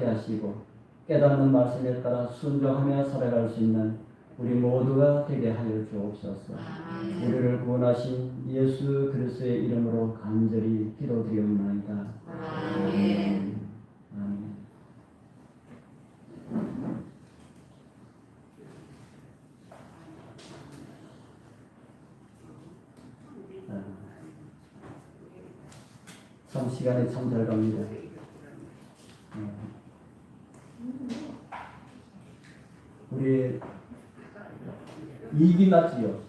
하시고 깨닫는 말씀에 따라 순종하며 살아갈 수 있는 우리 모두가 되게 하여 주옵소서. 우리를 구원하신 예수 그리스도의 이름으로 간절히 기도드리옵나이다. 아멘. 아멘. 참 시간이 참 잘 갑니다. 우리 2기 맞지요?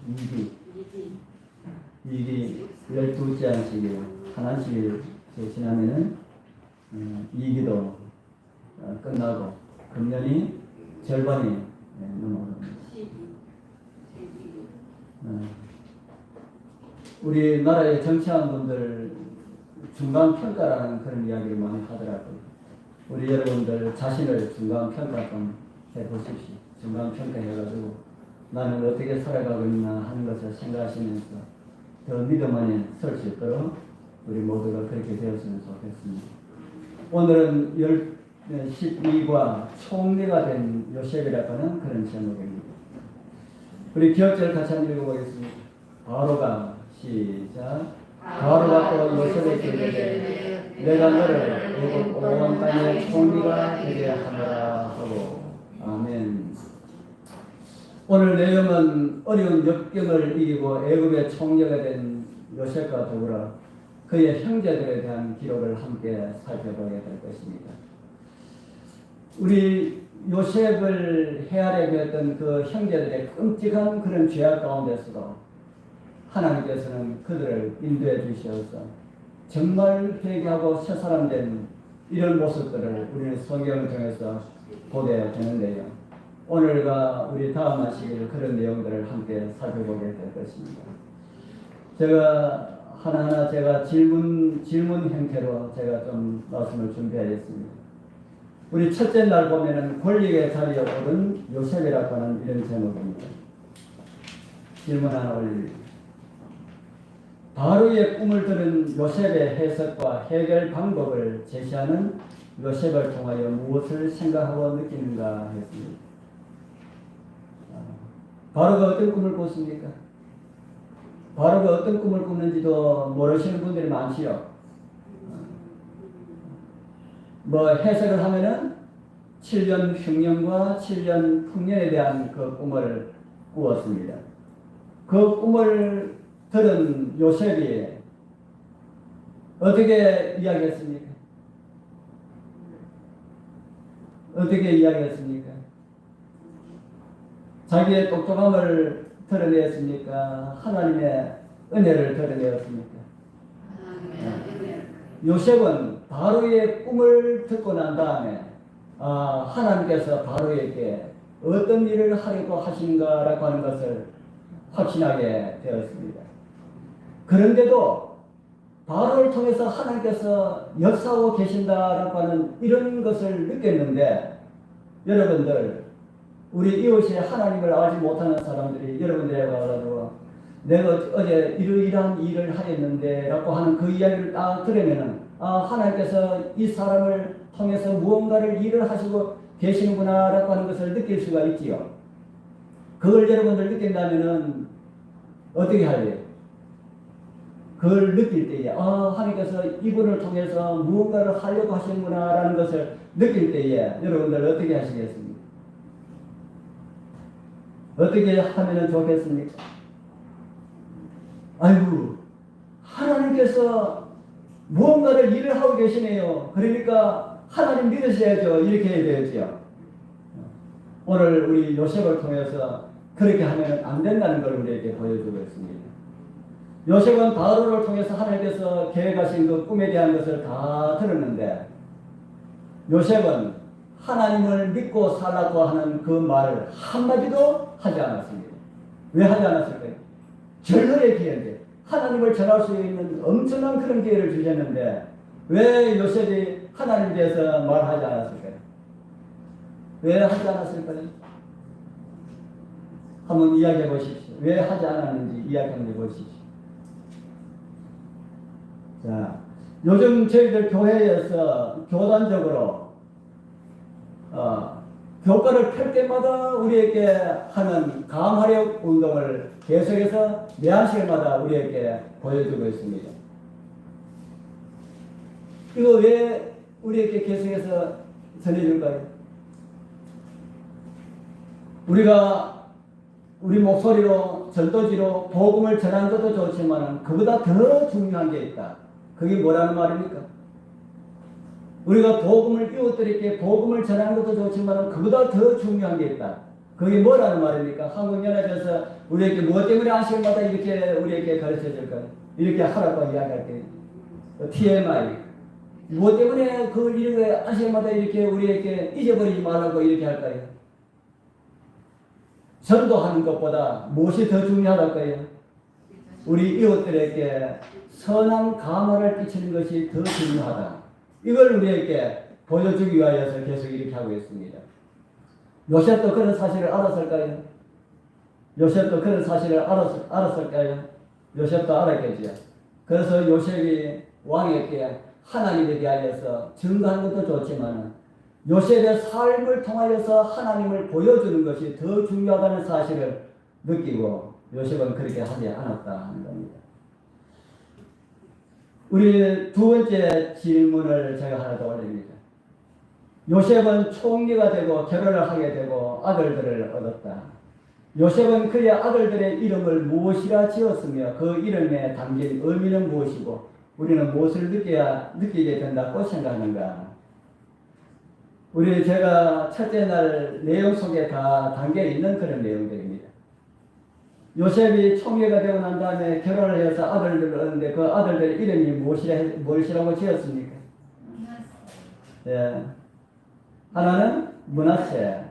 2기 12째 안식이에요. 한 안식일 지나면은 2기도 끝나고 금년이 절반이 넘어갑니다. 우리나라의 정치하는 분들 중간평가라는 그런 이야기를 많이 하더라고요. 우리 여러분들 자신을 중간평가 좀 해보십시오. 중간평가 해가지고 나는 어떻게 살아가고 있나 하는 것을 생각하시면서 더 믿음 안에 설 수 있도록 우리 모두가 그렇게 되었으면 좋겠습니다. 오늘은 12과 총리가 된 요셉이라고 하는 그런 제목입니다. 우리 기억절 같이 한번 읽어보겠습니다. 바로가 시작. 바로가 또 요셉에게 이르되 내가 너를 애굽 온 땅의 총리가 되게 하노라 하고. 아멘. 오늘 내용은 어려운 역경을 이기고 애굽의 총리가 된 요셉과 더불어 그의 형제들에 대한 기록을 함께 살펴보게 될 것입니다. 우리 요셉을 헤아려 되었던 그 형제들의 끔찍한 그런 죄악 가운데서도 하나님께서는 그들을 인도해 주셔서 정말 회개하고 새 사람 된 이런 모습들을 우리는 성경을 통해서 보게 되는데요. 오늘과 우리 다음 안식일 그런 내용들을 함께 살펴보게 될 것입니다. 제가 하나하나 제가 질문 형태로 제가 좀 말씀을 준비하겠습니다. 우리 첫째 날 보면은 권력의 자리에 오른 요셉이라고 하는 이런 제목입니다. 질문 하나 올립니다. 바로의 꿈을 들은 요셉의 해석과 해결 방법을 제시하는 요셉을 통하여 무엇을 생각하고 느끼는가 했습니다. 바로가 어떤 꿈을 꿨습니까? 바로가 어떤 꿈을 꿨는지도 모르시는 분들이 많지요. 해석을 하면은 7년 흉년과 7년 풍년에 대한 그 꿈을 꾸었습니다. 그 꿈을 들은 요셉이 어떻게 이야기했습니까? 어떻게 이야기했습니까? 자기의 똑똑함을 드러내었습니까? 하나님의 은혜를 드러내었습니까? 요셉은 바로의 꿈을 듣고 난 다음에 하나님께서 바로에게 어떤 일을 하려고 하신가라고 하는 것을 확신하게 되었습니다. 그런데도 바로를 통해서 하나님께서 역사하고 계신다라고 하는 이런 것을 느꼈는데, 여러분들 우리 이웃에 하나님을 알지 못하는 사람들이 여러분들에게 와가지고 내가 어제 이러이러한 일을 하였는데 라고 하는 그 이야기를 딱 들으면은 하나님께서 이 사람을 통해서 무언가를 일을 하시고 계시는구나 라고 하는 것을 느낄 수가 있지요. 그걸 여러분들 느낀다면은 어떻게 할래요? 그걸 느낄 때에 하나님께서 이분을 통해서 무언가를 하려고 하시는구나 라는 것을 느낄 때에 여러분들 어떻게 하시겠습니까? 어떻게 하면 좋겠습니까? 아이고, 하나님께서 무언가를 일을 하고 계시네요. 그러니까 하나님 믿으셔야죠. 이렇게 해야 되죠. 오늘 우리 요셉을 통해서 그렇게 하면 안 된다는 걸 우리에게 보여주고 있습니다. 요셉은 바로를 통해서 하나님께서 계획하신 그 꿈에 대한 것을 다 들었는데, 요셉은 하나님을 믿고 살라고 하는 그 말을 한마디도 하지 않았습니다. 왜 하지 않았을까요? 절호의 기회인데, 하나님을 전할 수 있는 엄청난 그런 기회를 주셨는데 왜 요셉이 하나님에 대해서 말하지 않았을까요? 왜 하지 않았을까요? 한번 이야기해 보십시오. 왜 하지 않았는지 이야기해 보십시오. 자, 요즘 저희들 교회에서 교단적으로 교과를 펼 때마다 우리에게 하는 강화력 운동을 계속해서 매 한 시간마다 우리에게 보여주고 있습니다. 이거 왜 우리에게 계속해서 전해줄까요? 우리가 우리 목소리로 전도지로 복음을 전하는 것도 좋지만 그보다 더 중요한 게 있다. 그게 뭐라는 말입니까? 우리가 복음을 이웃들에게 복음을 전하는 것도 좋지만 그보다 더 중요한 게 있다. 그게 뭐라는 말입니까? 한국연합에서 우리에게 무엇 때문에 아시간마다 이렇게 우리에게 가르쳐 줄까요? 이렇게 하라고 이야기할게요. TMI. 무엇 때문에 그걸 이렇게 아시간마다 이렇게 우리에게 잊어버리지 말라고 이렇게 할까요? 전도하는 것보다 무엇이 더 중요하다고요? 우리 이웃들에게 선한 감화를 끼치는 것이 더 중요하다. 이걸 우리에게 보여주기 위하여서 계속 이렇게 하고 있습니다. 요셉도 그런 사실을 알았을까요? 요셉도 그런 사실을 알았을까요? 요셉도 알았겠지요. 그래서 요셉이 왕에게 하나님에 대하여서 증거하는 것도 좋지만 요셉의 삶을 통하여서 하나님을 보여주는 것이 더 중요하다는 사실을 느끼고 요셉은 그렇게 하지 않았다 하는 겁니다. 우리 두 번째 질문을 제가 하나 더 올립니다. 요셉은 총리가 되고 결혼을 하게 되고 아들들을 얻었다. 요셉은 그의 아들들의 이름을 무엇이라 지었으며 그 이름에 담긴 의미는 무엇이고 우리는 무엇을 느끼게 된다고 생각하는가? 제가 첫째 날 내용 속에 다 담겨 있는 그런 내용들입니다. 요셉이 총리가 되고 난 다음에 결혼을 해서 아들들을 얻는데 그 아들들의 이름이 무엇이라고 지었습니까? 예. 하나는 므낫세,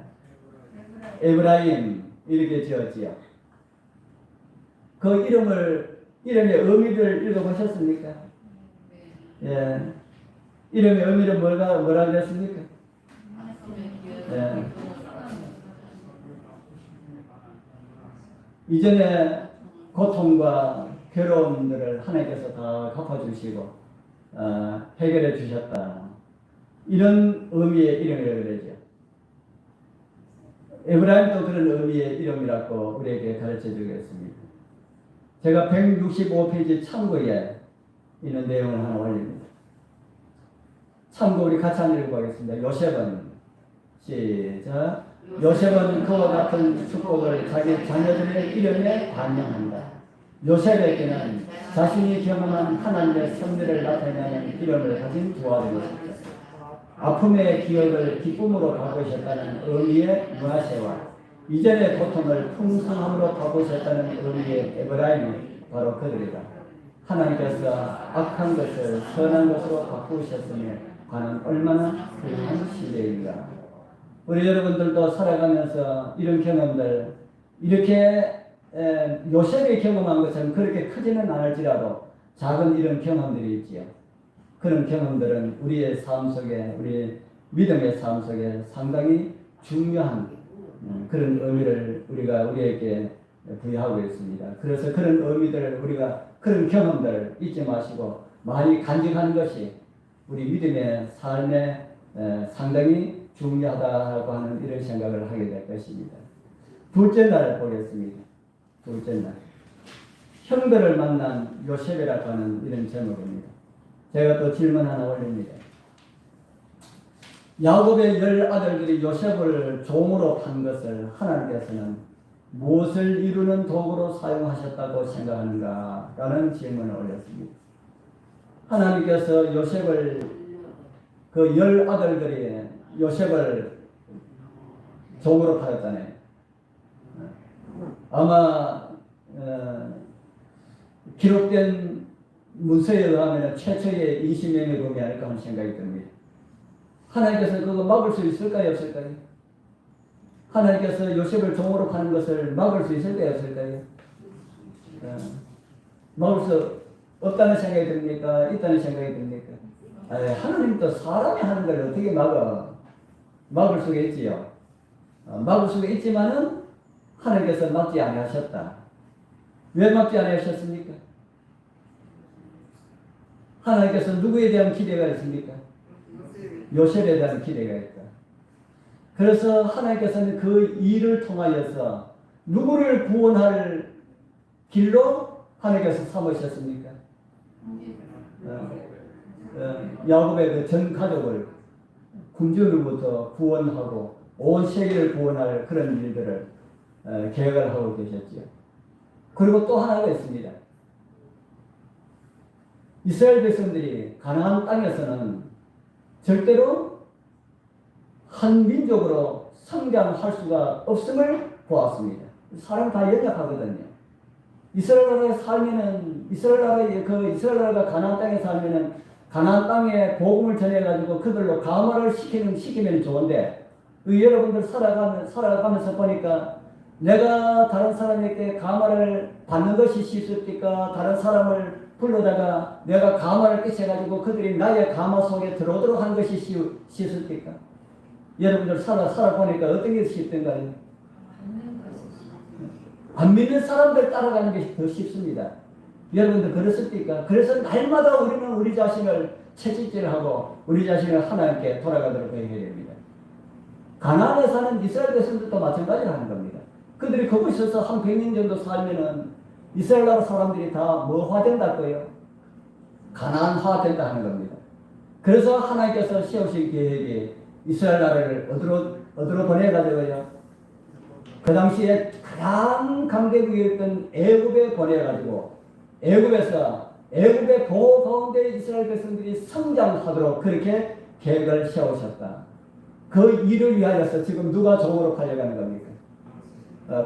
에브라임 이렇게 지었지요. 그 이름의 의미를 읽어보셨습니까? 예. 이름의 의미를 뭐라 그랬습니까? 예. 이전에 고통과 괴로움들을 하나님께서 다 갚아주시고 해결해 주셨다. 이런 의미의 이름이라고 그러죠. 에브라임도 그런 의미의 이름이라고 우리에게 가르쳐 주겠습니다. 제가 165페이지 참고에 있는 내용을 하나 올립니다. 참고 우리 같이 한번 읽어보겠습니다. 요셉은 시작. 요셉은 그와 같은 축복을 자기 자녀들의 이름에 반영한다. 요셉에게는 자신이 경험한 하나님의 섭리를 나타내는 이름을 가진 두 아들이 있었다. 아픔의 기억을 기쁨으로 바꾸셨다는 의미의 므낫세와 이전의 고통을 풍성함으로 바꾸셨다는 의미의 에브라임이 바로 그들이다. 하나님께서 악한 것을 선한 것으로 바꾸셨으며 과연 얼마나 훌륭한 시대인가. 우리 여러분들도 살아가면서 이런 경험들 이렇게 요셉이 경험한 것처럼 그렇게 크지는 않을지라도 작은 이런 경험들이 있지요. 그런 경험들은 우리의 삶 속에 우리 믿음의 삶 속에 상당히 중요한 그런 의미를 우리에게 부여하고 있습니다. 그래서 그런 의미들을 우리가 그런 경험들을 잊지 마시고 많이 간직하는 것이 우리 믿음의 삶에 상당히 중요하다고 하는 이런 생각을 하게 될 것입니다. 둘째 날 보겠습니다. 둘째 날. 형들을 만난 요셉이라고 하는 이런 제목입니다. 제가 또 질문 하나 올립니다. 야곱의 10아들들이 요셉을 종으로 판 것을 하나님께서는 무엇을 이루는 도구로 사용하셨다고 생각하는가? 라는 질문을 올렸습니다. 하나님께서 요셉을 그 10아들들이 요셉을 종으로 팔았잖아요. 아마 기록된 문서에 의하면 최초의 20명의 범이 아닐까 하는 생각이 듭니다. 하나님께서 그거 막을 수 있을까요? 없을까요? 하나님께서 요셉을 종으로 파는 것을 막을 수 있을까요? 없을까요? 막을 수 없다는 생각이 듭니까? 있다는 생각이 듭니까? 하나님도 사람이 하는 걸 어떻게 막을 수가 있지요. 막을 수가 있지만은 하나님께서 막지 않으셨다. 왜 막지 않으셨습니까? 하나님께서 누구에 대한 기대가 있습니까? 요셉에 대한 기대가 있다. 그래서 하나님께서는 그 일을 통하여서 누구를 구원할 길로 하나님께서 삼으셨습니까? 야곱의 그 전 가족을 군주로부터 구원하고 온 세계를 구원할 그런 일들을 계획을 하고 계셨지요. 그리고 또 하나가 있습니다. 이스라엘 백성들이 가나안 땅에서는 절대로 한 민족으로 성장할 수가 없음을 보았습니다. 사람 다 연약하거든요. 이스라엘 나라에 살면은 이스라엘 나라가 가나안 땅에 살면은 가나안 땅에 복음을 전해가지고 그들로 감화를 시키면 좋은데 여러분들 살아가면서 보니까 내가 다른 사람에게 감화를 받는 것이 실수입니까? 다른 사람을 불러다가 내가 감화를 끼쳐가지고 그들이 나의 감화 속에 들어오도록 하는 것이 실수입니까? 여러분들 살아보니까 어떤 게 쉽던가요? 안 믿는 사람들 따라가는 것이 더 쉽습니다. 여러분들 그렇습니까? 그래서 날마다 우리는 우리 자신을 채찍질하고 우리 자신을 하나님께 돌아가도록 해야 됩니다. 가나안에 사는 이스라엘 백성들도 마찬가지로 하는 겁니다. 그들이 거기서 한 100년 정도 살면은 이스라엘 나라 사람들이 다 뭐화 된다고요? 가나안화 된다 하는 겁니다. 그래서 하나님께서 세우신 계획이 이스라엘 나라를 어디로 보내가지고요? 그 당시에 가장 강대국이었던 애굽에 보내가지고 애굽의 보호 가운데 이스라엘 백성들이 성장하도록 그렇게 계획을 세우셨다. 그 일을 위하여서 지금 누가 종으로 팔려가는 겁니까?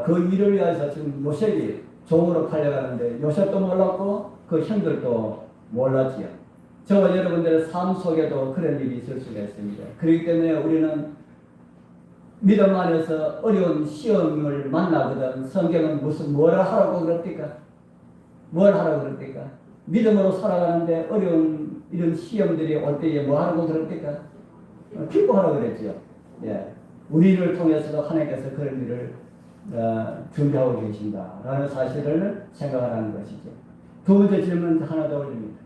그 일을 위하여서 지금 요셉이 종으로 팔려가는데 요셉도 몰랐고 그 형들도 몰랐지요. 저와 여러분들의 삶 속에도 그런 일이 있을 수가 있습니다. 그렇기 때문에 우리는 믿음 안에서 어려운 시험을 만나거든 성경은 뭘 하라고 그럽니까? 뭘 하라고 그럽니까? 믿음으로 살아가는데 어려운 이런 시험들이 올 때에 뭐 하라고 그럽니까? 기뻐하라고 그랬죠. 예. 우리를 통해서도 하나님께서 그런 일을 준비하고 계신다라는 사실을 생각하라는 것이죠. 두 번째 질문 하나 더 올립니다.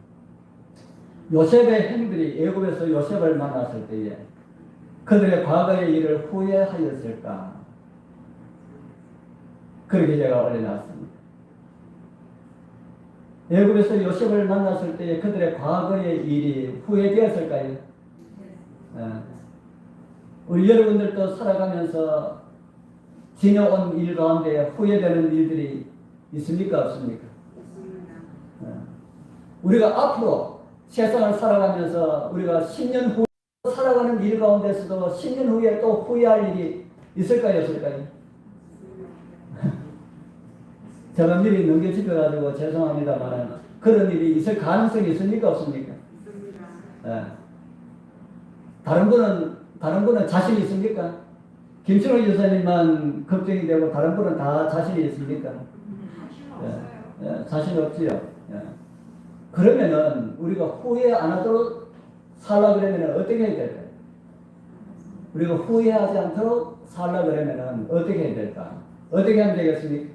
요셉의 형들이 애굽에서 요셉을 만났을 때에 그들의 과거의 일을 후회하였을까? 그렇게 제가 올려놨습니다. 애굽에서 요셉을 만났을 때에 그들의 과거의 일이 후회되었을까요? 우리 여러분들도 살아가면서 지내온 일 가운데 후회되는 일들이 있습니까? 없습니까? 우리가 앞으로 세상을 살아가면서 우리가 10년 후 살아가는 일 가운데서도 10년 후에 또 후회할 일이 있을까요? 없을까요? 제가 미리 넘겨짚어가지고 죄송합니다만 그런 일이 있을 가능성이 있습니까? 없습니까? 다른 분은 자신이 있습니까? 김철호 교사님만 걱정이 되고 다른 분은 다 자신이 있습니까? 자신 없지요. 그러면은 우리가 후회 안 하도록 살라 그러면은 어떻게 해야 될까요? 우리가 후회하지 않도록 살라 그러면은 어떻게 해야 될까? 어떻게 하면 되겠습니까?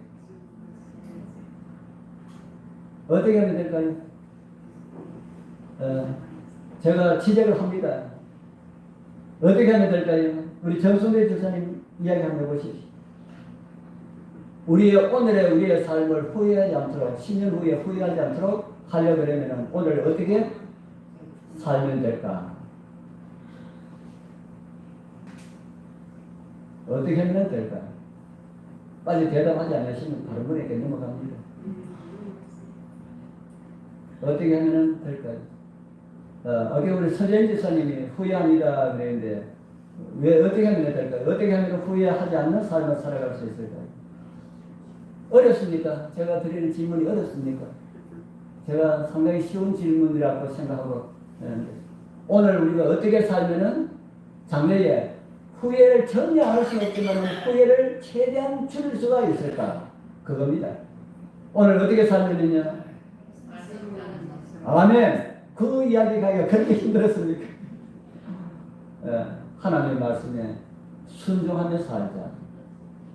어떻게 하면 될까요? 제가 지적을 합니다. 어떻게 하면 될까요? 우리 정순대 주사님 이야기 한번 해보십시오. 우리의 삶을 후회하지 않도록 10년 후에 후회하지 않도록 하려고 하면 오늘 어떻게 살면 될까? 어떻게 하면 될까? 빨리 대답하지 않으시면 다른 분에게 넘어갑니다. 어떻게 하면 될까요? 어제 우리 서재인 지사님이 후회합니다 그랬는데 왜 어떻게 하면 될까요? 어떻게 하면 후회하지 않는 삶을 살아갈 수 있을까요? 어렵습니까? 제가 드리는 질문이 어렵습니까? 제가 상당히 쉬운 질문이라고 생각하고 오늘 우리가 어떻게 살면은 장래에 후회를 전혀 할 수는 없지만 후회를 최대한 줄일 수가 있을까? 그겁니다. 오늘 어떻게 살면은요? 아멘. 그 이야기가 그렇게 힘들었습니까? 하나님의 말씀에 순종하며 살자.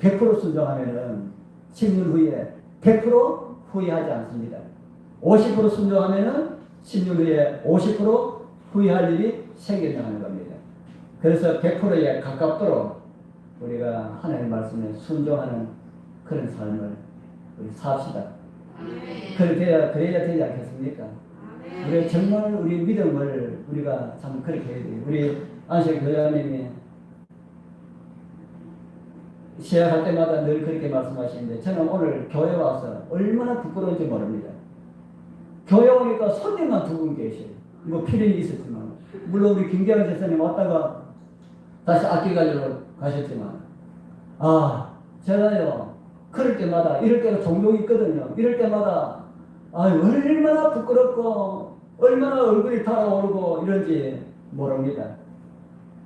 100% 순종하면은 10년 후에 100% 후회하지 않습니다. 50% 순종하면은 10년 후에 50% 후회할 일이 생겨나는 겁니다. 그래서 100%에 가깝도록 우리가 하나님의 말씀에 순종하는 그런 삶을 우리 삽시다. 그래야 되지 않겠습니까? 우리 정말 우리 믿음을 우리가 참 그렇게 해야 돼요. 우리 안식 교장님이 시작할 때마다 늘 그렇게 말씀하시는데 저는 오늘 교회 와서 얼마나 부끄러운지 모릅니다. 교회 오니까 손님만 두 분 계셔요. 뭐 필연이 있었지만 물론 우리 김계환 집사님 왔다가 다시 악기 가지러 가셨지만 제가요 그럴 때마다 이럴 때가 종종 있거든요. 이럴 때마다 얼마나 부끄럽고 얼마나 얼굴이 달아오르고 이런지 모릅니다.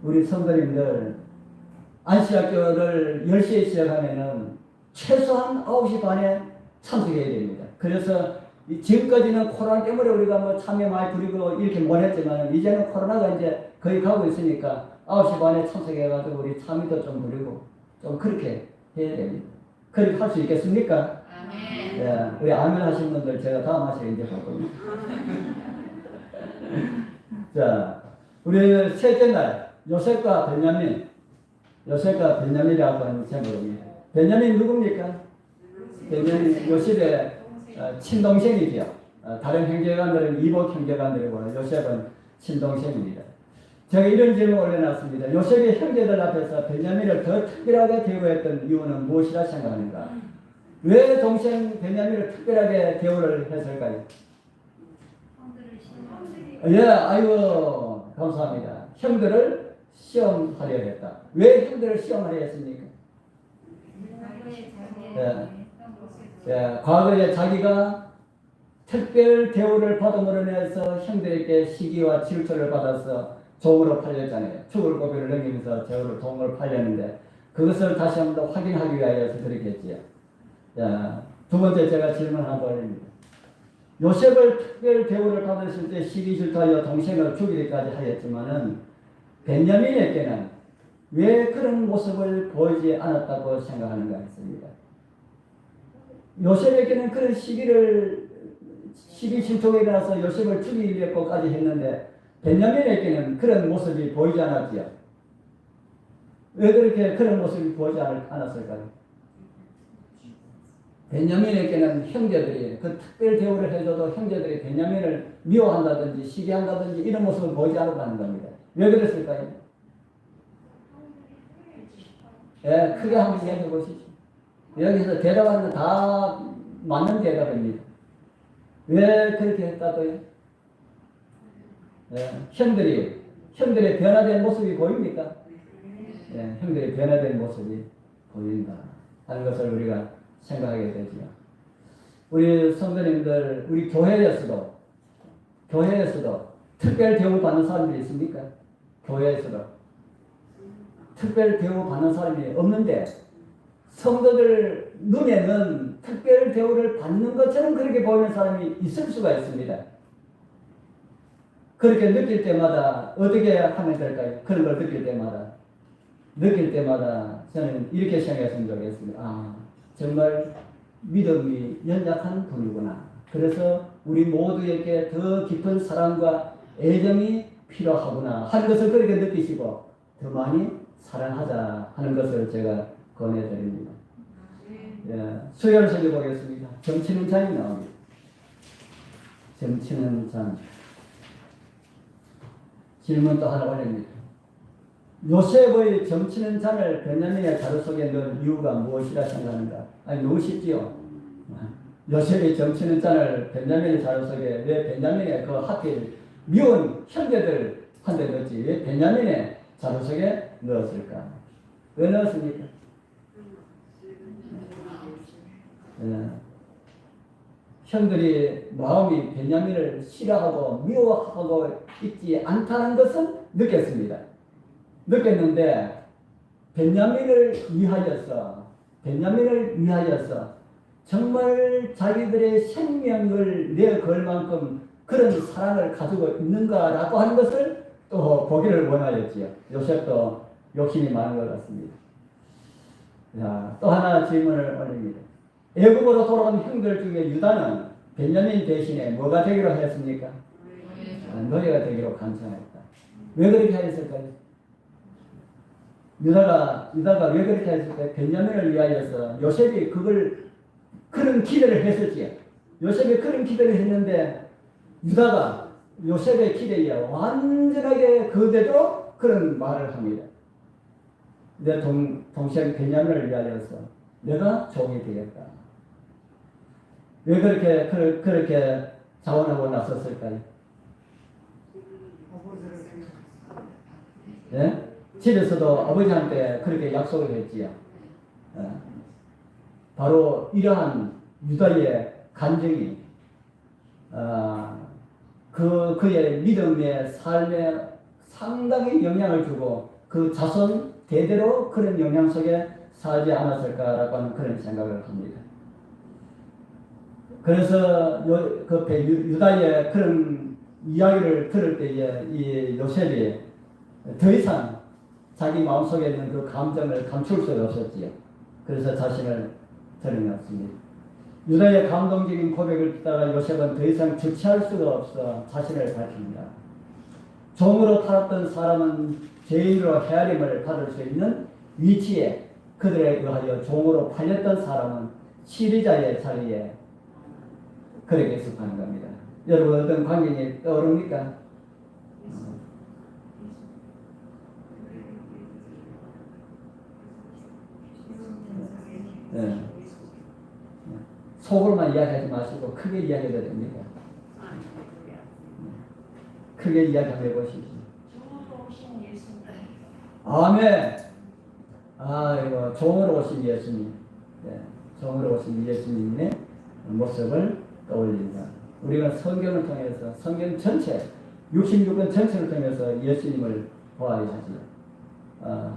우리 성도님들 안시학교를 10시에 시작하면은 최소한 9시 반에 참석해야 됩니다. 그래서 지금까지는 코로나 때문에 우리가 뭐 참여 많이 부리고 이렇게 못했지만 이제는 코로나가 이제 거의 가고 있으니까 9시 반에 참석해가지고 우리 참여도 좀 부리고 좀 그렇게 해야 됩니다. 그렇게 할 수 있겠습니까? 아멘. 예, 우리 아멘 하신 분들 제가 다음 하시에 이제 볼 겁니다. 자, 우리 셋째 날 요셉과 베냐민이라고 하는 제목입니다. 베냐민 누굽니까? 베냐민 요셉의 친동생이죠. 다른 형제간들은 이복 형제간들이고 요셉은 친동생입니다. 제가 이런 질문을 올려놨습니다. 요셉의 형제들 앞에서 베냐민을 더 특별하게 대우했던 이유는 무엇이라 생각하는가? 왜 동생 베냐민을 특별하게 대우를 했을까요? 아이고 감사합니다. 형들을 시험하려 했다. 왜 형들을 시험하려 했습니까? 과거에 자기가 특별 대우를 받음으로 인해서 형들에게 시기와 질투를 받아서 종으로 팔렸잖아요. 죽을 고비를 넘기면서 종으로 팔렸는데 그것을 다시 한번 더 확인하기 위하여서 그렇겠지요. 두 번째 제가 질문 한번 올립니다. 요셉을 특별 대우를 받았을 때 시기 질투하여 동생을 죽이기까지 하였지만은 베냐민에게는 왜 그런 모습을 보이지 않았다고 생각하는가 했습니다. 요셉에게는 그런 시기 질투가 일어나서 요셉을 죽이려고까지 했는데 베냐민에게는 그런 모습이 보이지 않았지요. 왜 그렇게 그런 모습이 보이지 않았을까요? 베냐민에게는 형제들이 그 특별 대우를 해줘도 형제들이 베냐민을 미워한다든지 시기한다든지 이런 모습을 보이지 않았다는 겁니다. 왜 그랬을까요? 크게 한번 이야기해 보시죠. 여기서 대답하는 다 맞는 대답입니다. 왜 그렇게 했다고요? 형들의 변화된 모습이 보입니까? 형들의 변화된 모습이 보인다 하는 것을 우리가 생각하게 되지요. 우리 성도님들, 우리 교회에서도 특별 대우 받는 사람들이 있습니까? 교회에서도 특별 대우 받는 사람이 없는데 성도들 눈에는 특별 대우를 받는 것처럼 그렇게 보이는 사람이 있을 수가 있습니다. 그렇게 느낄 때마다 어떻게 하면 될까요? 그런 걸 느낄 때마다 저는 이렇게 생각했으면 좋겠습니다. 정말 믿음이 연약한 분이구나. 그래서 우리 모두에게 더 깊은 사랑과 애정이 필요하구나 하는 것을 그렇게 느끼시고 더 많이 사랑하자 하는 것을 제가 권해드립니다. 수요를 살펴보겠습니다. 점치는 잔이 나옵니다. 점치는 잔. 질문 또 하나 올립니다. 요셉의 점치는 잔을 베냐민의 자루 속에 넣은 이유가 무엇이라 생각하는가? 너무 쉽지요. 요셉이 점치는 잔을 베냐민의 자루 속에 왜 베냐민의 그 하필 미운 형제들한테 넣었지 왜 베냐민의 자루 속에 넣었을까? 왜 넣었습니까? 형들이 마음이 베냐민을 싫어하고 미워하고 있지 않다는 것은 느꼈는데 베냐민을 위하여서 정말 자기들의 생명을 내걸 만큼 그런 사랑을 가지고 있는가라고 하는 것을 또 보기를 원하였지요. 요셉도 욕심이 많은 것 같습니다. 또 하나 질문을 올립니다. 애굽으로 돌아온 형들 중에 유다는 베냐민 대신에 뭐가 되기로 했습니까? 노예가 되기로 간청했다. 왜 그렇게 하였을까요? 유다가 왜 그렇게 했을까? 베냐민을 위하여서 요셉이 그런 기대를 했었지. 요셉이 그런 기대를 했는데 유다가 요셉의 기대에 완전하게 그대로 그런 말을 합니다. 내 동생 베냐민을 위하여서 내가 종이 되겠다. 왜 그렇게 자원하고 나섰을까요? 예? 집에서도 아버지한테 그렇게 약속을 했지요. 예. 바로 이러한 유다의 간증이 그의 믿음의 삶에 상당히 영향을 주고 그 자손 대대로 그런 영향 속에 살지 않았을까라고 하는 그런 생각을 합니다. 그래서 유다의 그런 이야기를 들을 때에 이 요셉이 더 이상 자기 마음속에 있는 그 감정을 감출 수가 없었지요. 그래서 자신을 드러냈습니다. 유다의 감동적인 고백을 듣다가 요셉은 더 이상 주체할 수가 없어 자신을 밝힙니다. 종으로 팔았던 사람은 죄인으로 헤아림을 받을 수 있는 위치에 그들에 의하여 종으로 팔렸던 사람은 시리자의 자리에 그렇게 속하는 겁니다. 여러분 어떤 광경이 떠오릅니까? 네. 속으로만 이야기하지 마시고 크게 이야기해도 됩니다. 크게 이야기 한번 해보시죠. 아멘. 이거 종으로 오신 예수님. 네. 종으로 오신 예수님의 모습을 떠올린다. 우리가 성경을 통해서 성경 전체 66권 전체를 통해서 예수님을 보아야 하지.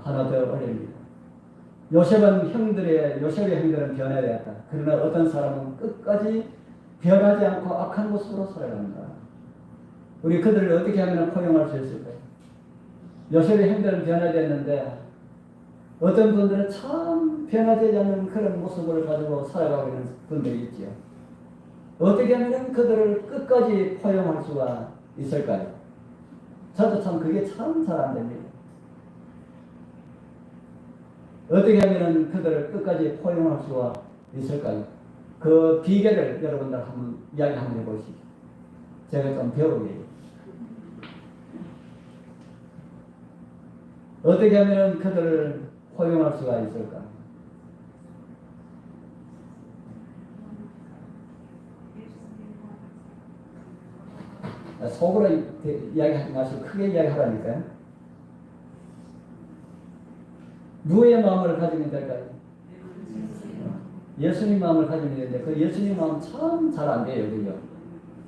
하나 더 올립니다. 요셉의 형들은 변해야겠다. 그러나 어떤 사람은 끝까지 변하지 않고 악한 모습으로 살아간다. 우리 그들을 어떻게 하면 포용할 수 있을까요? 요셉의 형들은 변화됐는데 어떤 분들은 참 변화되지 않는 그런 모습을 가지고 살아가고 있는 분들이 있죠. 어떻게 하면 그들을 끝까지 포용할 수가 있을까요? 저도 참 그게 참 잘 안 됩니다. 어떻게 하면 그들을 끝까지 포용할 수가 있을까요? 그 비결을 여러분들 한번 이야기 한번 해보시죠. 제가 좀 배우게요. 어떻게 하면 그들을 포용할 수가 있을까? 속으로 이야기하지 마시고 크게 이야기하라니까요. 누구의 마음을 가지면 될까요? 예수님 마음을 가지면 되는데 그 예수님 마음 참 잘 안 돼요. 그죠?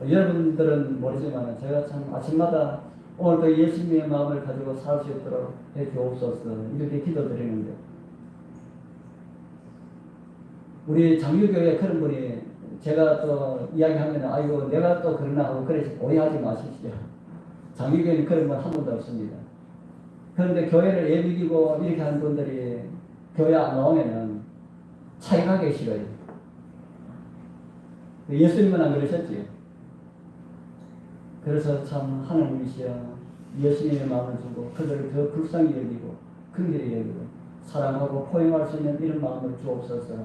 여러분들은 모르지만 제가 참 아침마다 오늘도 예수님의 마음을 가지고 살 수 있도록 해 주옵소서 이렇게 기도드리는데 우리 장유교회 그런 분이 제가 또 이야기하면 아이고 내가 또 그러나 하고 그래서 오해하지 마십시오. 장유교회는 그런 분 한 번도 없습니다. 그런데 교회를 예비기고 이렇게 하는 분들이 교회 안 나오면은 차이가게 싫어요. 예수님은 안 그러셨지요. 그래서 참 하나님이시여 예수님의 마음을 주고 그들을 더 불쌍히 여기고 긍휼히 여기고 사랑하고 포용할 수 있는 이런 마음을 주옵소서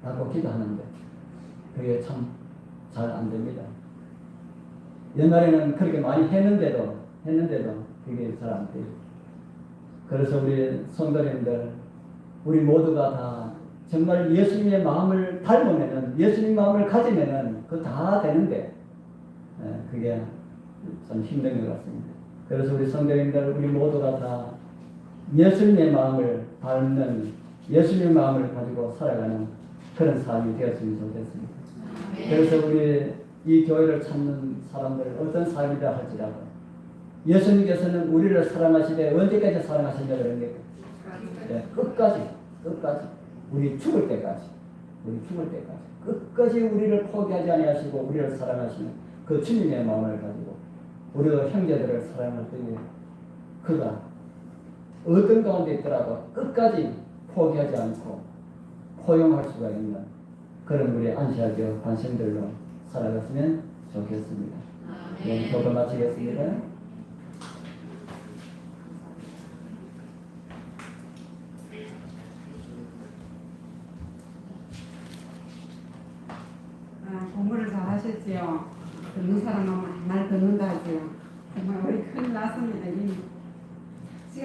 라고 기도하는데 그게 참 잘 안 됩니다. 옛날에는 그렇게 많이 했는데도 그게 잘 안 돼요. 그래서 우리 성도님들 우리 모두가 다 정말 예수님의 마음을 닮으면은 예수님 마음을 가지면은 그거 다 되는데 그게 참 힘든 것 같습니다. 그래서 우리 성도님들 우리 모두가 다 예수님의 마음을 닮는 예수님의 마음을 가지고 살아가는 그런 삶이 되었으면 좋겠습니다. 그래서 우리 이 교회를 찾는 사람들 어떤 삶이라 할지라도 예수님께서는 우리를 사랑하시되 언제까지 사랑하신다 그러는데 끝까지 우리 죽을 때까지 끝까지 우리를 포기하지 아니하시고 우리를 사랑하시는 그 주님의 마음을 가지고 우리 형제들을 사랑할 때에 그가 어떤 가운데 있더라도 끝까지 포기하지 않고 포용할 수가 있는 그런 우리 안시아교 관심들로 살아갔으면 좋겠습니다. 네, 기도 마치겠습니다. 참 공부를 잘 하셨지요. 듣는 사람은 말 듣는다 하지요. 정말 우리 큰일 났습니다. 이